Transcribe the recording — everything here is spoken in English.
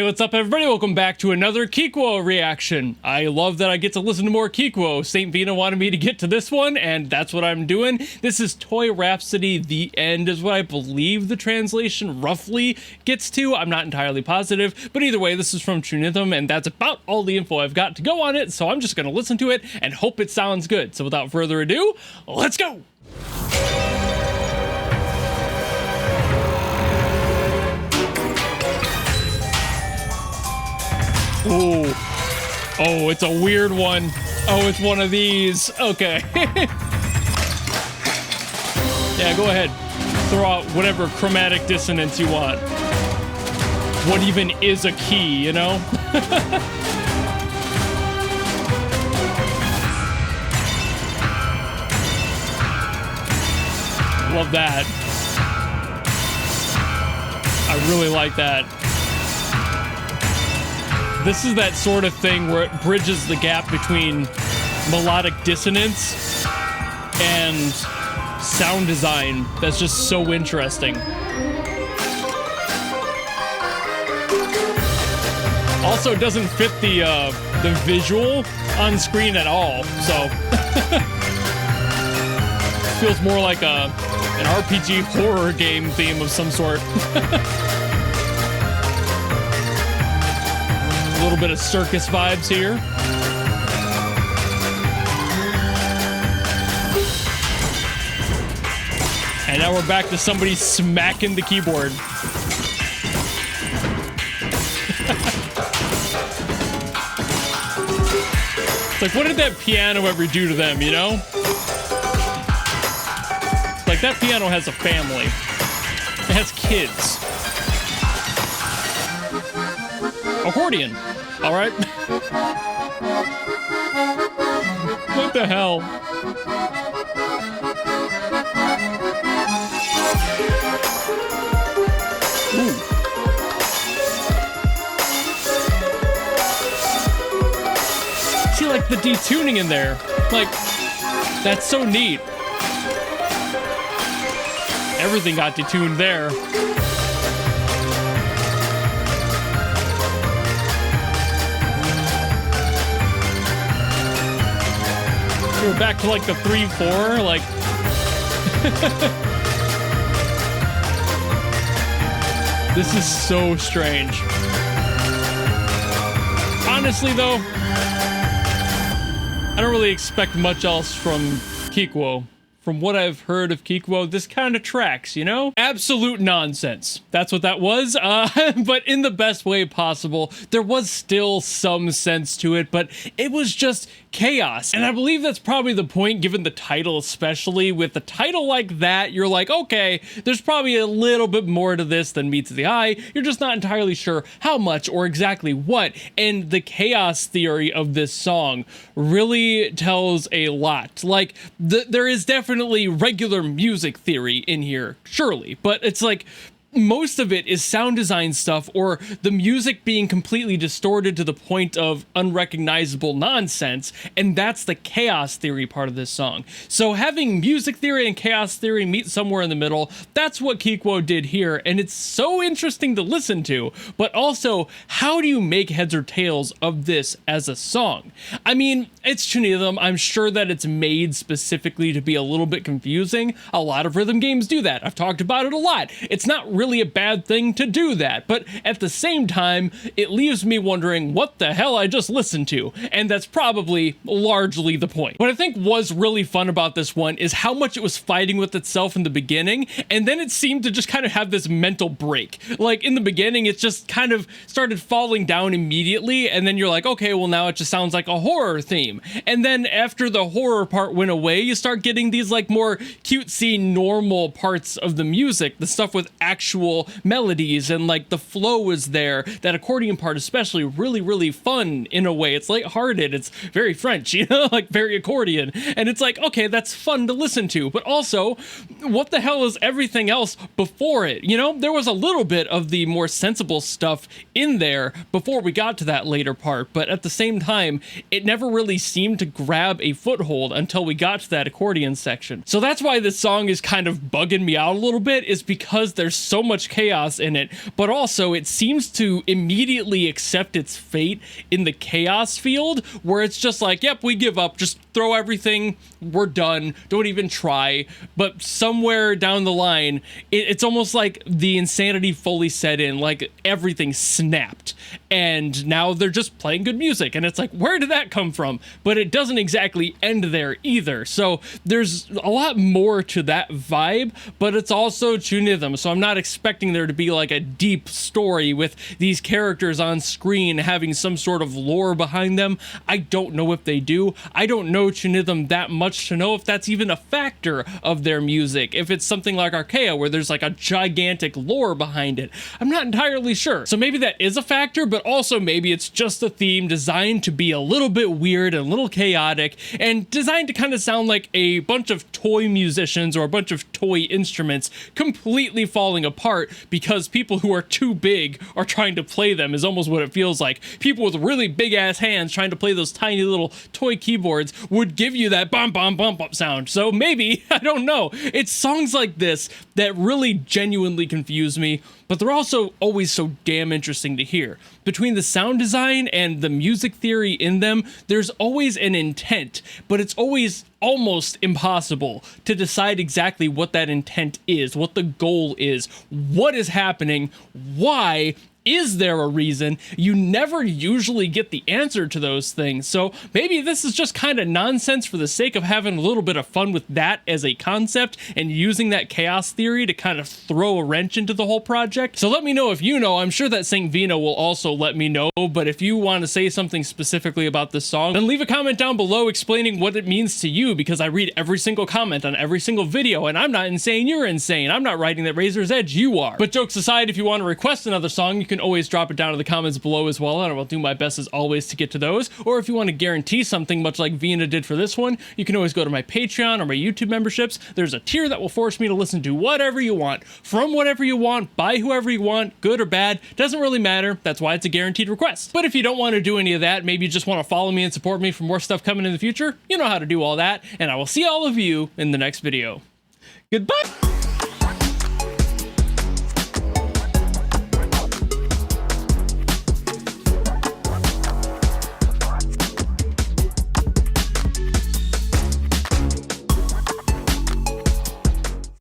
Hey, what's up everybody? Welcome back to another Kikuo reaction. I love that I get to listen to more Kikuo. St. Vina wanted me to get to this one, and that's what I'm doing. This is Toy Rhapsody, The End is what I believe the translation roughly gets to. I'm not entirely positive, but either way, this is from Trunitham, and that's about all the info I've got to go on it, so I'm just gonna listen to it and hope it sounds good. So without further ado, let's go! Ooh. Oh, it's a weird one. Oh, it's one of these. Okay. Yeah, go ahead. Throw out whatever chromatic dissonance you want. What even is a key, you know? Love that. I really like that. This is that sort of thing where it bridges the gap between melodic dissonance and sound design that's just so interesting. Also doesn't fit the visual on screen at all, so feels more like an RPG horror game theme of some sort. A little bit of circus vibes here. And now we're back to somebody smacking the keyboard. It's like, what did that piano ever do to them, you know? Like, that piano has a family. It has kids. Accordion. All right. What the hell? Ooh. See, like the detuning in there. Like, that's so neat. Everything got detuned there. We're back to like the 3/4, like. This is so strange. Honestly though, I don't really expect much else from Kikuo. From what I've heard of Kikuo, this kind of tracks, you know? Absolute nonsense. That's what that was, but in the best way possible. There was still some sense to it, but it was just chaos. And I believe that's probably the point, given the title especially. With a title like that, you're like, okay, there's probably a little bit more to this than meets the eye. You're just not entirely sure how much or exactly what. And the chaos theory of this song really tells a lot. Like, there is definitely regular music theory in here, surely, but it's like most of it is sound design stuff or the music being completely distorted to the point of unrecognizable nonsense, and that's the chaos theory part of this song. So having music theory and chaos theory meet somewhere in the middle, that's what Kikuo did here, and it's so interesting to listen to. But also, how do you make heads or tails of this as a song? I mean, it's Trunitham. I'm sure that it's made specifically to be a little bit confusing. A lot of rhythm games do that. I've talked about it a lot. It's not really a bad thing to do that, but at the same time, it leaves me wondering what the hell I just listened to, and that's probably largely the point. What I think was really fun about this one is how much it was fighting with itself in the beginning, and then it seemed to just kind of have this mental break. Like, in the beginning, it just kind of started falling down immediately, and then you're like, okay, well now it just sounds like a horror theme. And then after the horror part went away, you start getting these like more cutesy, normal parts of the music, the stuff with actual melodies, and like the flow is there. That accordion part especially, really fun in a way. It's lighthearted, it's very French, you know, like very accordion, and it's like, okay, that's fun to listen to. But also, what the hell is everything else before it? You know, there was a little bit of the more sensible stuff in there before we got to that later part, but at the same time, it never really seemed to grab a foothold until we got to that accordion section. So that's why this song is kind of bugging me out a little bit, is because there's so so much chaos in it, but also it seems to immediately accept its fate in the chaos field, where it's just like, yep, we give up, just throw everything, we're done, don't even try. But somewhere down the line, it's almost like the insanity fully set in, like everything snapped, and now they're just playing good music, and it's like, where did that come from? But it doesn't exactly end there either. So there's a lot more to that vibe, but it's also Chunithm, so I'm not expecting there to be like a deep story with these characters on screen having some sort of lore behind them. I don't know if they do. I don't know Chunithm that much to know if that's even a factor of their music, if it's something like Archaea where there's like a gigantic lore behind it. I'm not entirely sure. So maybe that is a factor, but also maybe it's just a theme designed to be a little bit weird and a little chaotic, and designed to kind of sound like a bunch of toy musicians or a bunch of toy instruments completely falling apart because people who are too big are trying to play them, is almost what it feels like. People with really big ass hands trying to play those tiny little toy keyboards would give you that bum bum bum bum sound. So maybe, I don't know. It's songs like this that really genuinely confuse me, but they're also always so damn interesting to hear. Between the sound design and the music theory in them, there's always an intent, but it's always almost impossible to decide exactly what that intent is, what the goal is, what is happening, why. Is there a reason? You never usually get the answer to those things, so maybe this is just kind of nonsense for the sake of having a little bit of fun with that as a concept and using that chaos theory to kind of throw a wrench into the whole project. So let me know if you know. I'm sure that Saint Vino will also let me know, but if you want to say something specifically about this song, then leave a comment down below explaining what it means to you, because I read every single comment on every single video, and I'm not insane, you're insane. I'm not writing that Razor's Edge, you are. But jokes aside, if you want to request another song, you can always drop it down in the comments below as well, and I will do my best as always to get to those. Or if you want to guarantee something much like Vina did for this one, you can always go to my Patreon or my YouTube memberships. There's a tier that will force me to listen to whatever you want, from whatever you want, by whoever you want, good or bad, doesn't really matter. That's why it's a guaranteed request. But if you don't want to do any of that, maybe you just want to follow me and support me for more stuff coming in the future, you know how to do all that, and I will see all of you in the next video. Goodbye!